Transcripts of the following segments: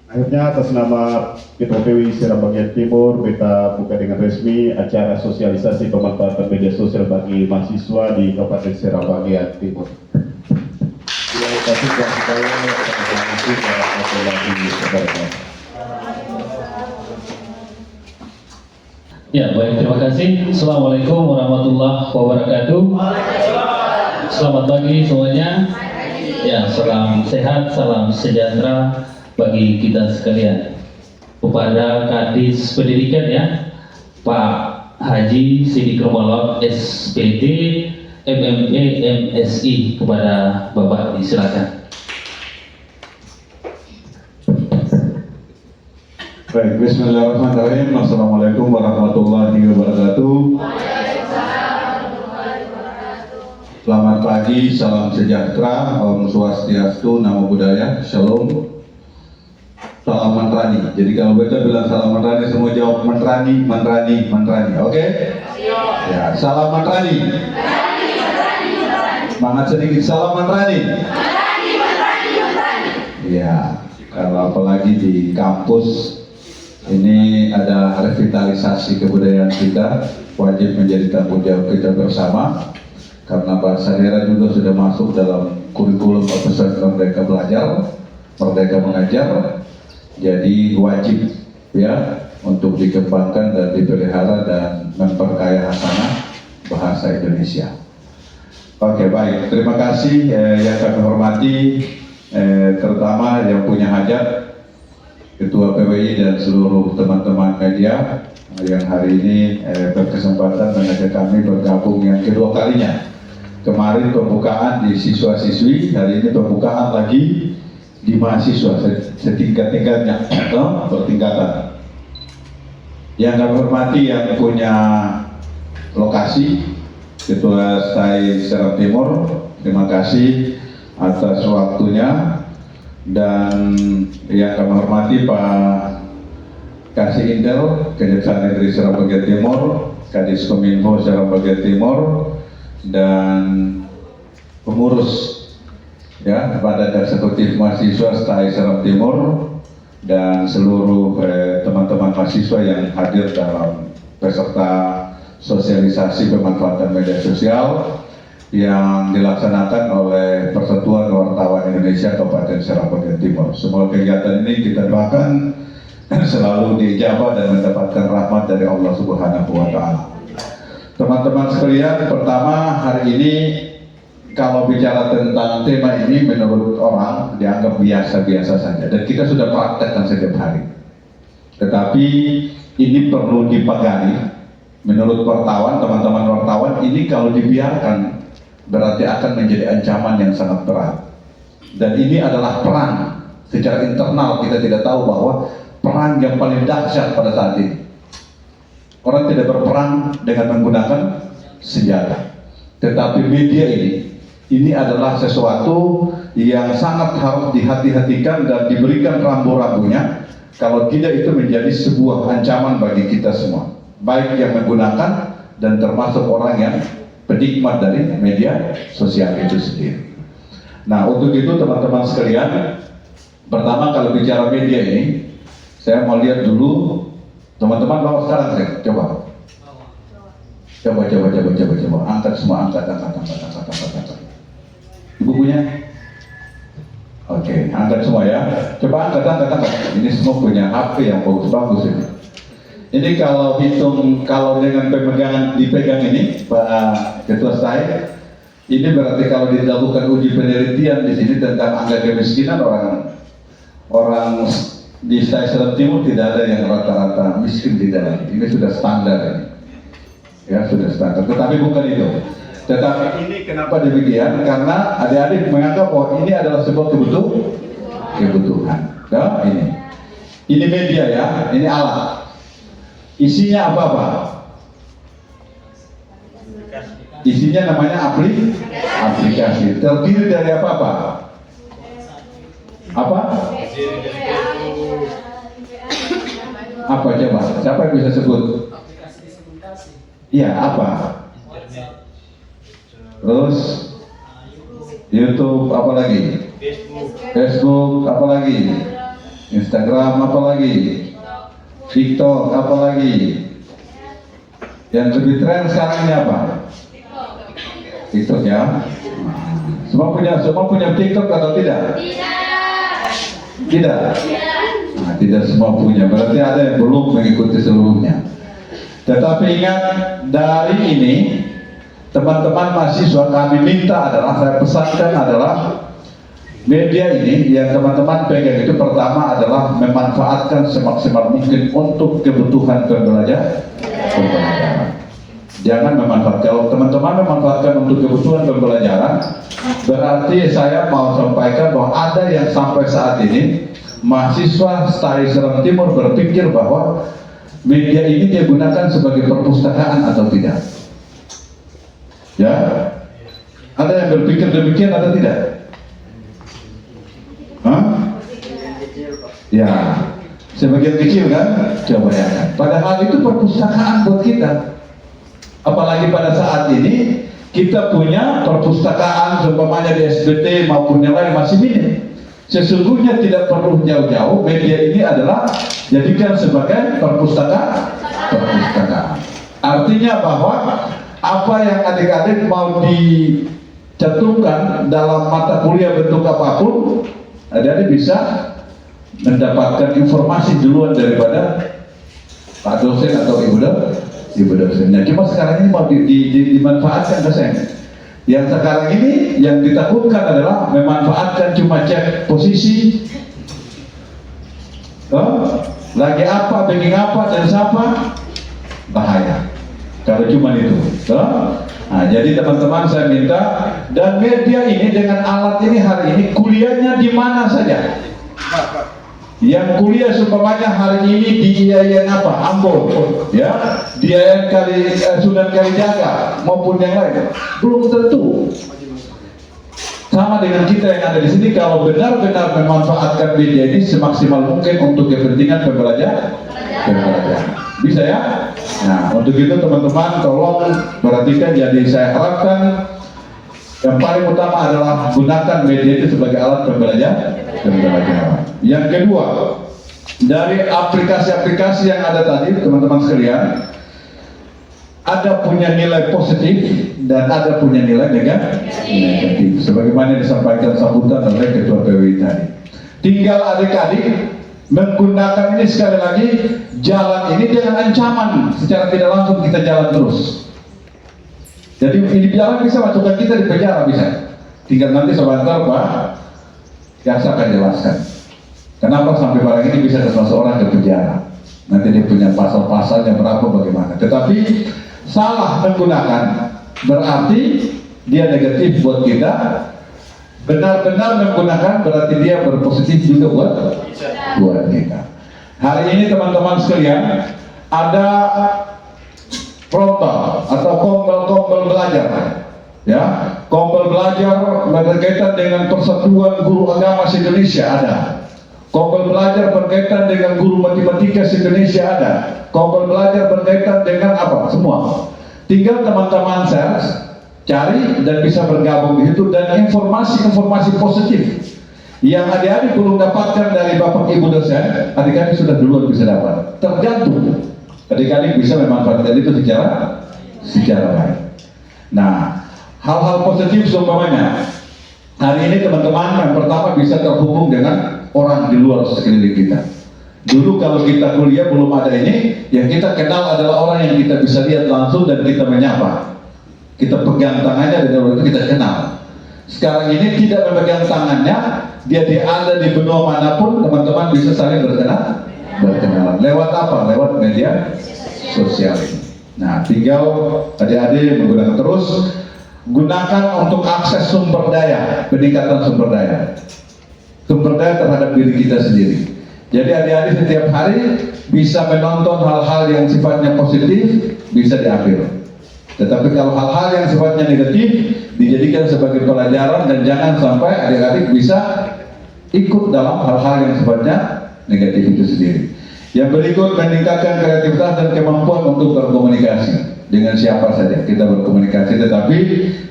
Akhirnya atas nama PPPWI Seram Bagian Timur, kita buka dengan resmi acara sosialisasi pemanfaatan media sosial bagi mahasiswa di Kabupaten Seram Bagian Timur. Terima kasih dan saya Ya, baik, terima kasih. Assalamualaikum warahmatullahi wabarakatuh. Selamat pagi semuanya. Ya, salam sehat, salam sejahtera bagi kita sekalian. Kepada Kadis Pendidikan ya, Pak Haji Sidik Romalot SPD MMA MSI, kepada Bapak disilakan. Baik, bismillahirrahmanirrahim. Assalamualaikum warahmatullahi wabarakatuh. Selamat pagi, salam sejahtera, Om Swastiastu, Namo Buddhaya, Shalom. Salam mantrani. Jadi kalau baca bilang salam mantrani, semua jawab mantrani, mantrani, mantrani. Oke? Ya, salam mantrani. Semangat sedikit, salam mantrani. Ya, kalau apalagi di kampus ini ada revitalisasi kebudayaan kita, wajib menjadi tanggung jawab kita bersama, karena bahasa daerah juga sudah masuk dalam kurikulum pesantren Merdeka Belajar, Merdeka Mengajar. Jadi wajib ya untuk dikembangkan dan dipelihara dan memperkaya hasanah bahasa Indonesia. Oke, baik, terima kasih yang kami hormati, terutama yang punya hajat, Ketua PWI dan seluruh teman-teman media yang hari ini berkesempatan mengajak kami bergabung yang kedua kalinya. Kemarin pembukaan di siswa-siswi, hari ini pembukaan lagi di mahasiswa setingkat-tingkatnya, bertingkatan. Yang kami hormati yang punya lokasi, Ketua STAI Seram Timur, terima kasih atas waktunya. Dan yang kami hormati Pak Kasih Intel, Kejaksaan Negeri Seram Bagian Timur, Kadis Kominfo Seram Bagian Timur, dan pengurus ya Badan Eksekutif Mahasiswa STAI Seram Timur, dan seluruh teman-teman mahasiswa yang hadir dalam peserta sosialisasi pemanfaatan media sosial yang dilaksanakan oleh Persatuan Wartawan Indonesia Kabupaten Seram Bagian Timur. Semua kegiatan ini kita doakan selalu diijabah dan mendapatkan rahmat dari Allah Subhanahu wa Ta'ala. Teman-teman sekalian, pertama hari ini kalau bicara tentang tema ini menurut orang dianggap biasa-biasa saja dan kita sudah praktekkan setiap hari. Tetapi ini perlu dipegangi. Menurut wartawan, teman-teman wartawan, ini kalau dibiarkan berarti akan menjadi ancaman yang sangat berat. Dan ini adalah perang secara internal, kita tidak tahu bahwa perang yang paling dahsyat pada saat ini. Orang tidak berperang dengan menggunakan senjata, tetapi media ini adalah sesuatu yang sangat harus dihati-hatikan dan diberikan rambu-rambunya, kalau tidak itu menjadi sebuah ancaman bagi kita semua, baik yang menggunakan dan termasuk orang yang penikmat dari media sosial itu sendiri. Nah, untuk itu teman-teman sekalian, pertama kalau bicara media ini, saya mau lihat dulu teman-teman bawa sekarang saya coba, angkat semua, angkat. Ibu punya? Oke, angkat semua ya. Coba angkat. Ini semua punya HP yang bagus ini. Ini kalau hitung, kalau dengan pemegangan dipegang ini, Pak Ketua saya, ini berarti kalau dilakukan uji penelitian di sini tentang angka kemiskinan orang di STAI Seram Timur tidak ada yang rata-rata miskin, tidak. Ini sudah standar ini. Ya, sudah standar. Tetapi bukan itu. Tetapi ini kenapa demikian? Karena adik-adik menganggap bahwa ini adalah sebuah kebutuhan. Ya, ini media ya, ini alat. Isinya apa? Isinya namanya aplikasi. Terdiri dari apa? Apa coba? Siapa yang bisa sebut? Iya, apa? Terus YouTube, apa lagi? Facebook, apa lagi? Instagram. Instagram, apa lagi? TikTok, apa lagi? Yang lebih tren sekarang ini apa? TikTok ya. Semua punya TikTok atau tidak? Tidak. Nah, tidak semua punya. Berarti ada yang belum mengikuti seluruhnya. Tetapi ingat, dari ini teman-teman mahasiswa kami minta adalah, saya pesankan adalah media ini yang teman-teman pegang itu pertama adalah memanfaatkan semaksimal mungkin untuk kebutuhan pembelajaran. Jangan memanfaatkan, kalau teman-teman memanfaatkan untuk kebutuhan pembelajaran, berarti saya mau sampaikan bahwa ada yang sampai saat ini mahasiswa STAI Seram Timur berpikir bahwa media ini dia gunakan sebagai perpustakaan atau tidak. Ya, ada yang berpikir demikian atau tidak? Hah? Ya, sebagian kecil kan? Coba ya. Padahal itu perpustakaan buat kita. Apalagi pada saat ini kita punya perpustakaan seumpamanya di SBT maupun yang lain masih minim. Sesungguhnya tidak perlu jauh-jauh, media ini adalah jadikan sebagai perpustakaan. Artinya bahwa apa yang adik-adik mau dicantumkan dalam mata kuliah bentuk apapun, adik-adik bisa mendapatkan informasi duluan daripada Pak dosen atau Ibu dosen. Nah, cuma sekarang ini mau dimanfaatkan dosen. Yang sekarang ini yang ditakutkan adalah memanfaatkan cuma cek posisi, lagi apa, bagging apa, dan siapa, bahaya. Kalau cuma itu. Nah, jadi teman-teman saya minta, dan media ini dengan alat ini hari ini kuliahnya di mana saja. Yang kuliah seumpamanya hari ini di IAIN apa? Ambon, ya, di IAIN Sunan Kalijaga maupun yang lain, belum tentu. Sama dengan kita yang ada di sini, kalau benar-benar memanfaatkan media ini semaksimal mungkin untuk kepentingan pembelajaran. Bisa ya? Nah, untuk itu teman-teman tolong perhatikan. Jadi saya harapkan yang paling utama adalah gunakan media itu sebagai alat pembelajaran. Yang kedua, dari aplikasi-aplikasi yang ada tadi, teman-teman sekalian, ada punya nilai positif dan ada punya nilai negatif. Sebagaimana disampaikan sambutan oleh Ketua PWI tadi. Tinggal adik-adik menggunakan ini, sekali lagi, jalan ini dengan ancaman secara tidak langsung kita jalan terus. Jadi ini jalan bisa masukkan kita di penjara, bisa. Tinggal nanti sebentar Pak Jaksa akan jelaskan kenapa sampai barang ini bisa termasuk orang ke penjara. Nanti dia punya pasal-pasalnya berapa, bagaimana. Tetapi salah menggunakan berarti dia negatif buat kita. Benar-benar menggunakan berarti dia berpositif juga buat kita. Hari ini teman-teman sekalian, ada frontal atau kompel belajar, ya, kompel belajar berkaitan dengan Persatuan Guru Agama Indonesia ada, kompel belajar berkaitan dengan Guru Matematika Indonesia ada, kompel belajar berkaitan dengan apa semua. Tinggal teman-teman saya cari dan bisa bergabung di situ, dan informasi-informasi positif yang adik-adik belum dapatkan dari Bapak Ibu dosen, adik-adik sudah duluan bisa dapat. Tergantung adik-adik bisa memanfaatkan itu secara baik. Nah, hal-hal positif seumpamanya hari ini teman-teman yang pertama bisa terhubung dengan orang di luar sekeliling kita. Dulu kalau kita kuliah belum ada ini, yang kita kenal adalah orang yang kita bisa lihat langsung dan kita menyapa. Kita pegang tangannya dan orang itu kita kenal. Sekarang ini tidak memegang tangannya, dia ada di benua manapun, teman-teman bisa saling berkenalan. Lewat apa? Lewat media sosial ini. Nah, tinggal adik-adik menggunakan terus, gunakan untuk akses sumber daya, peningkatan sumber daya terhadap diri kita sendiri. Jadi adik-adik setiap hari bisa menonton hal-hal yang sifatnya positif, bisa diambil. Tetapi kalau hal-hal yang sifatnya negatif dijadikan sebagai pelajaran, dan jangan sampai adik-adik bisa ikut dalam hal-hal yang sifatnya negatif itu sendiri. Yang berikut, meningkatkan kreativitas dan kemampuan untuk berkomunikasi dengan siapa saja kita berkomunikasi. Tetapi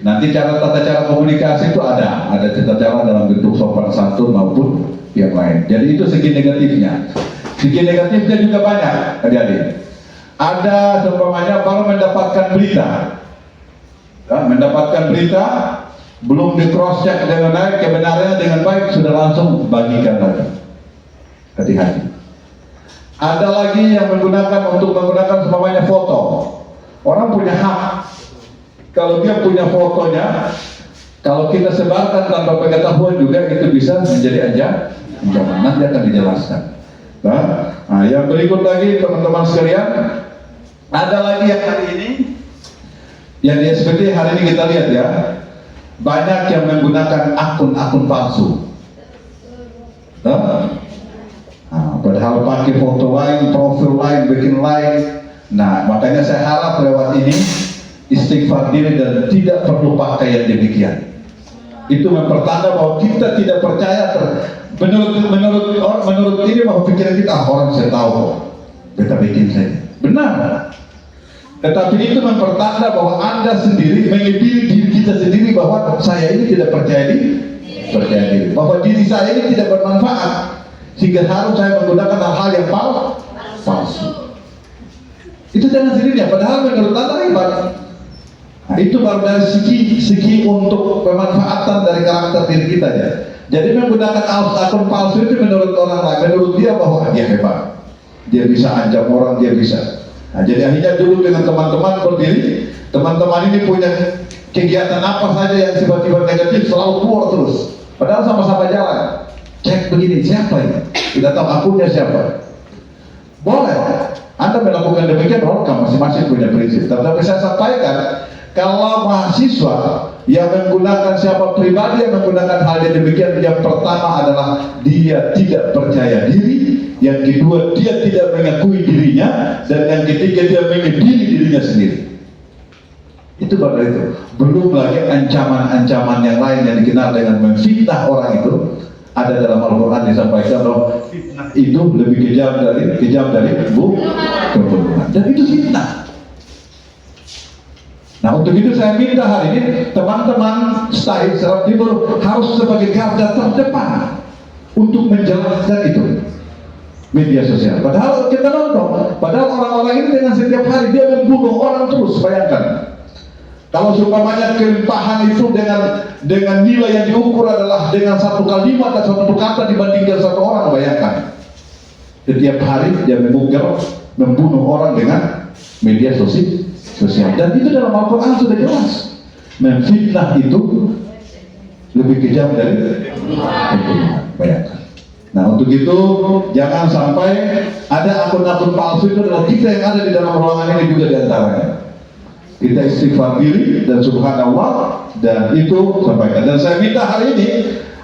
nanti tata cara komunikasi itu ada tata cara dalam bentuk sopan santun maupun yang lain. Jadi itu segi negatifnya. Segi negatifnya juga banyak, adik-adik. Ada seumpamanya baru mendapatkan berita, mendapatkan berita, belum di cross check dengan baik, kebenarannya dengan baik, sudah langsung bagikan lagi. Hati-hati. Ada lagi yang menggunakan seumpamanya foto. Orang punya hak. Kalau dia punya fotonya, kalau kita sebarkan tanpa pengetahuan juga itu bisa menjadi ancaman. Nanti akan dijelaskan. Nah, yang berikut lagi teman-teman sekalian, ada lagi yang hari ini, yang di SPT hari ini kita lihat ya, banyak yang menggunakan akun-akun palsu. Nah, padahal pakai foto lain, profil lain, bikin lain. Nah, makanya saya harap lewat ini istighfar diri dan tidak perlu pakai yang demikian. Itu mempertanda bahwa kita tidak percaya menurut ini bahwa pikiran kita orang saya tahu kita bikin saja. Benar. Tetapi itu mempertanda bahwa Anda sendiri mengediri diri kita sendiri bahwa saya ini tidak percaya diri, bahwa diri saya ini tidak bermanfaat sehingga harus saya menggunakan hal-hal yang palsu. Itu jangan sendirinya, padahal menurut Anda hebat. Nah, itu baru dari segi untuk pemanfaatan dari karakter diri kita ya. Jadi menggunakan akun palsu itu menurut orang lain, menurut dia bahwa dia hebat, dia bisa ancam orang, dia bisa. Nah, jadi akhirnya dulu dengan teman-teman berdiri, teman-teman ini punya kegiatan apa saja yang tiba-tiba negatif selalu keluar terus. Padahal sama-sama jalan. Cek begini, siapa ini? Tidak tahu akunnya siapa. Boleh, Anda melakukan demikian, orang masing-masing punya prinsip. Tetapi saya sampaikan, kalau mahasiswa yang menggunakan siapa pribadi yang menggunakan hal yang demikian, yang pertama adalah dia tidak percaya diri, yang kedua dia tidak mengakui dirinya, dan yang ketiga dia mengediri dirinya sendiri. Itu baru itu. Belum lagi ancaman-ancaman yang lain yang dikenal dengan memfitnah orang itu. Ada dalam Al-Quran disampaikan bahwa fitnah itu lebih kejam dari pembunuhan, dan itu fitnah. Nah, untuk itu saya minta hari ini teman-teman Stahid Serap Timur harus sebagai garda terdepan untuk menjelaskan itu media sosial. Padahal kita nonton, padahal orang-orang ini dengan setiap hari dia membunuh orang terus. Bayangkan kalau seumpamanya kelimpahan itu dengan nilai yang diukur adalah dengan satu kalimat atau satu kata dibandingkan satu orang. Bayangkan setiap hari dia membunuh orang dengan media sosial, dan itu dalam Al-Quran sudah jelas. Memfitnah itu lebih kejam dari pembunuhan. Bayangkan. Nah, untuk itu jangan sampai ada akun-akun palsu. Itu adalah kita yang ada di dalam ruangan ini juga diantaranya. Kita istighfar diri dan subhanallah, dan itu sampaikan. Dan saya minta hari ini,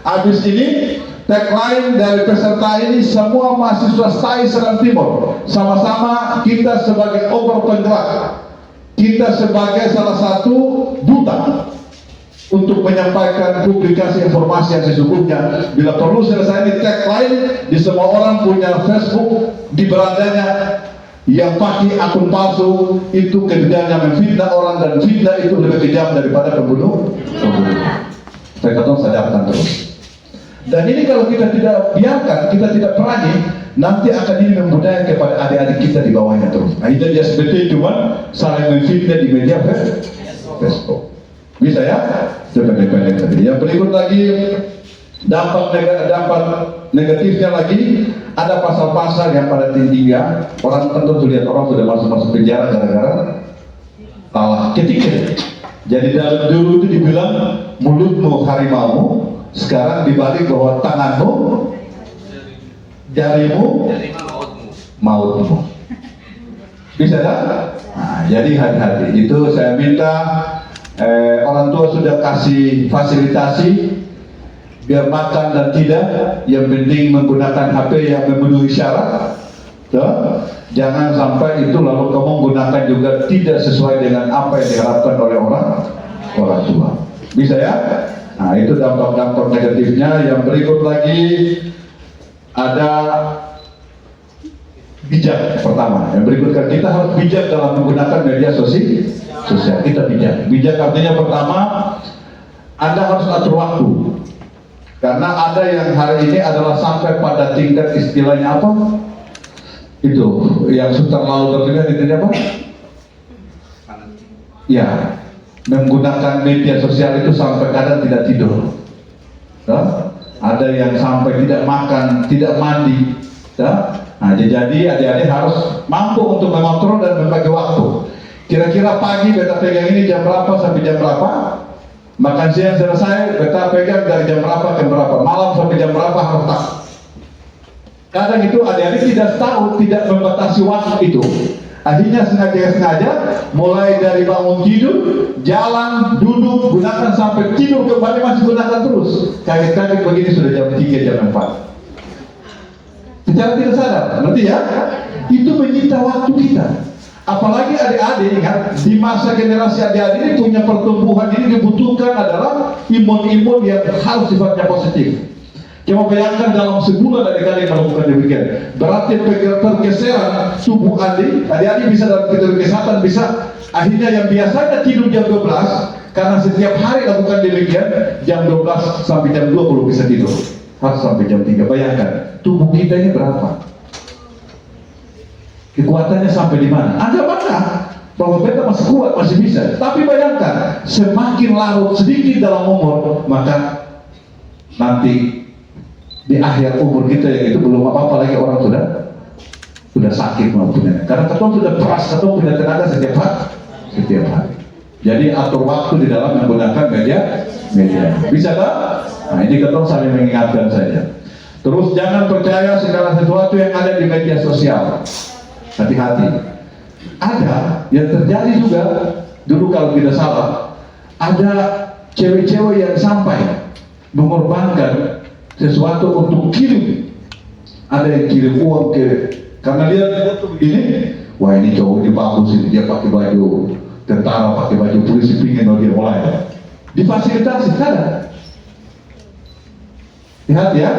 habis ini tagline dari peserta ini, semua mahasiswa Stahid Serang Timur sama-sama kita sebagai obor penggerak, kita sebagai salah satu duta untuk menyampaikan publikasi informasi yang sesungguhnya. Bila perlu selesai ini tagline di semua orang punya Facebook, di berandanya yang pakai akun palsu itu kerjanya memfitnah orang, dan fitnah itu lebih kejam daripada pembunuh. Saya katakan sadarkan terus. Dan ini kalau kita tidak biarkan, kita tidak perangi, nanti akan ini membudaya kepada adik-adik kita di bawahnya terus. Nah, itu dia seperti cuma saling memfitnah di media Facebook. Bisa ya? Sependek-pendek tadi. Yang berikut lagi, dampak negatifnya lagi, ada pasal-pasal yang pada tingginya orang tentu lihat orang sudah masuk penjara gara-gara salah ketika. Jadi dulu itu dibilang mulutmu harimau, sekarang dibalik bahwa tanganmu jarimu mautmu. Bisa tak? Nah, jadi hati-hati. Itu saya minta orang tua sudah kasih fasilitasi biar makan dan tidak, yang penting menggunakan HP yang memenuhi syarat. Jangan sampai itu lalu kamu menggunakan juga tidak sesuai dengan apa yang diharapkan oleh orang tua. Bisa ya? Nah, itu dampak-dampak negatifnya. Yang berikut lagi ada bijak. Pertama, yang berikutnya kita harus bijak dalam menggunakan media sosial. Kita bijak artinya pertama, Anda harus atur waktu. Karena ada yang hari ini adalah sampai pada tingkat istilahnya apa? itu yang sudah lalu terlihat itu apa? Ya, menggunakan media sosial itu sampai kadang tidak tidur. Ya? Ada yang sampai tidak makan, tidak mandi. Ya? Nah, jadi adik-adik harus mampu untuk mengontrol dan membagi waktu. Kira-kira pagi beta pegang ini jam berapa sampai jam berapa? Makan siang selesai, beta pegang dari jam berapa ke berapa? Malam sampai jam berapa harus tak. Kadang itu adik-adik tidak tahu, tidak membatasi waktu itu. Akhirnya sengaja mulai dari bangun tidur, jalan, duduk, gunakan sampai tidur kembali masih gunakan terus. Kaget-kaget begini sudah jam 3, jam 4. Secara tidak sadar, ngerti ya? Itu menyita waktu kita. Apalagi adik-adik, ingat, di masa generasi adik-adik ini punya pertumbuhan ini dibutuhkan adalah imun-imun yang harus sifatnya positif. Coba bayangkan dalam sebulan adik-adik melakukan demikian. Berarti pergeseran tubuh adik-adik bisa dalam fitur kesehatan bisa. Akhirnya yang biasanya tidur jam 12, karena setiap hari lakukan demikian, jam 12 sampai jam 2 belum bisa tidur. Harus sampai jam 3. Bayangkan, tubuh kita ini berapa? Kekuatannya sampai di mana? Ada banyak. Bahwa beta masih kuat, masih bisa. Tapi bayangkan, semakin larut sedikit dalam umur, maka nanti di akhir umur kita yang itu belum apa-apa lagi orang sudah sakit maupun karena ketong sudah keras, ketong punya tenaga setiap hari. Jadi atur waktu di dalam menggunakan media. Bisa tak? Nah, ini ketong saling mengingatkan saja. Terus jangan percaya segala sesuatu yang ada di media sosial. Hati-hati. Ada yang terjadi juga dulu kalau tidak salah, ada cewek-cewek yang sampai mengorbankan sesuatu untuk kirim. Ada yang kirim uang karena dia ini, wah ini cowok ini bagus ini, dia pakai baju tentara, pakai baju polisi, pingin dia mulai difasilitasi, ada. Lihat ya.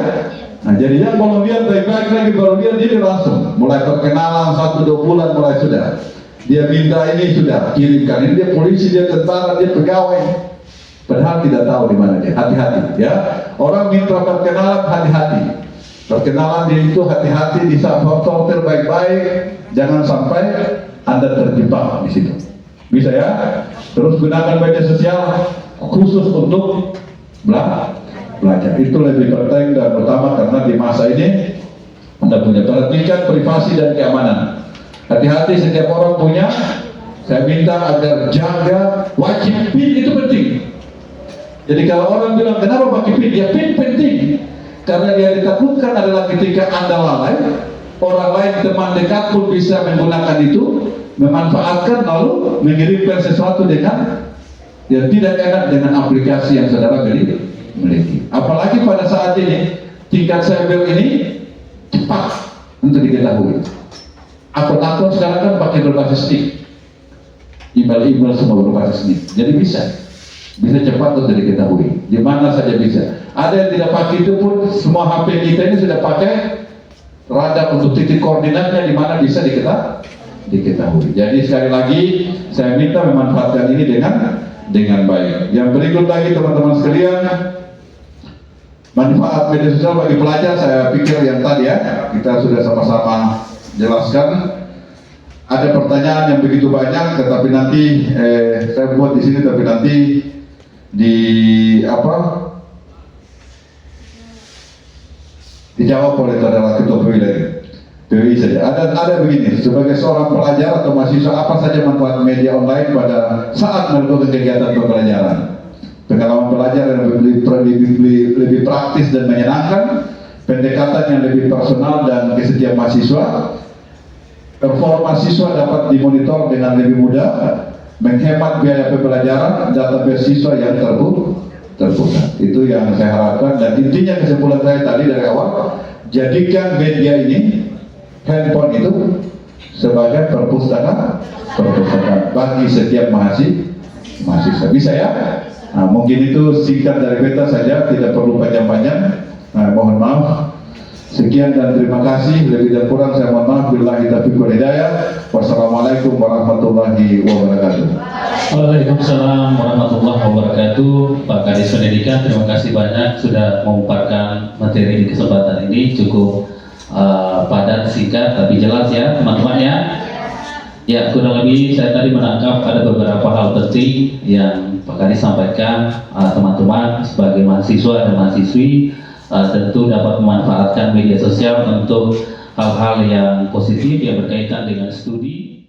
Nah jadinya kalau dia baik-baik lagi, baru dia langsung mulai perkenalan 1-2 bulan mulai sudah. Dia minta ini sudah kirimkan, ini dia polisi, dia tentara, dia pegawai. Padahal tidak tahu di mana dia. Hati-hati ya. Orang minta perkenalan, hati-hati. Perkenalan dia itu hati-hati, disortir baik-baik. Jangan sampai Anda terjebak di situ. Bisa ya. Terus gunakan media sosial khusus untuk belajar. Itu lebih penting dan utama karena di masa ini Anda punya perhatikan privasi dan keamanan. Hati-hati, setiap orang punya. Saya minta agar jaga wajib PIN itu penting. Jadi kalau orang bilang kenapa pakai PIN? Ya PIN penting karena dia ditakutkan adalah ketika Anda lalai, orang lain teman dekat pun bisa menggunakan itu, memanfaatkan lalu mengirimkan sesuatu dengan yang tidak enak dengan aplikasi yang saudara miliki. Apalagi pada saat ini tingkat cyber ini cepat untuk diketahui. Akun-akun sekarang kan pakai berbasis NIK, email semua berbasis NIK, jadi bisa cepat untuk diketahui. Di mana saja bisa. Ada yang tidak pakai itu pun semua HP kita ini sudah pakai radar untuk titik koordinatnya di mana bisa diketahui. Jadi sekali lagi saya minta memanfaatkan ini dengan baik. Yang berikut lagi teman-teman sekalian, manfaat media sosial bagi pelajar, saya pikir yang tadi ya kita sudah sama-sama jelaskan. Ada pertanyaan yang begitu banyak, tetapi nanti saya buat di sini, tapi nanti dijawab oleh saudara ketua PWI saja. Ada begini, sebagai seorang pelajar atau mahasiswa, apa saja manfaat media online pada saat melakukan kegiatan pembelajaran? Pengalaman belajar yang lebih praktis dan menyenangkan, pendekatan yang lebih personal dan ke setiap mahasiswa, performa siswa dapat dimonitor dengan lebih mudah, menghemat biaya pembelajaran, database siswa yang terpusat. Itu yang saya harapkan, dan intinya kesimpulan saya tadi dari awal, jadikan media ini, handphone itu sebagai perpustakaan bagi setiap mahasiswa. Bisa ya? Nah, mungkin itu singkat dari beta saja, tidak perlu panjang-panjang. Mohon maaf. Sekian dan terima kasih. Lebih dan kurang saya mohon maaf. Billahi taufiq wal hidayah. Wassalamualaikum warahmatullahi wabarakatuh. Waalaikumsalam warahmatullahi wabarakatuh. Pak Kadis Pendidikan, terima kasih banyak sudah mengumpulkan materi di kesempatan ini, cukup padat singkat tapi jelas ya teman-teman ya. Ya, kurang lebih saya tadi menangkap ada beberapa hal penting yang Pak Kadis sampaikan. Teman-teman sebagai mahasiswa dan mahasiswi tentu dapat memanfaatkan media sosial untuk hal-hal yang positif yang berkaitan dengan studi.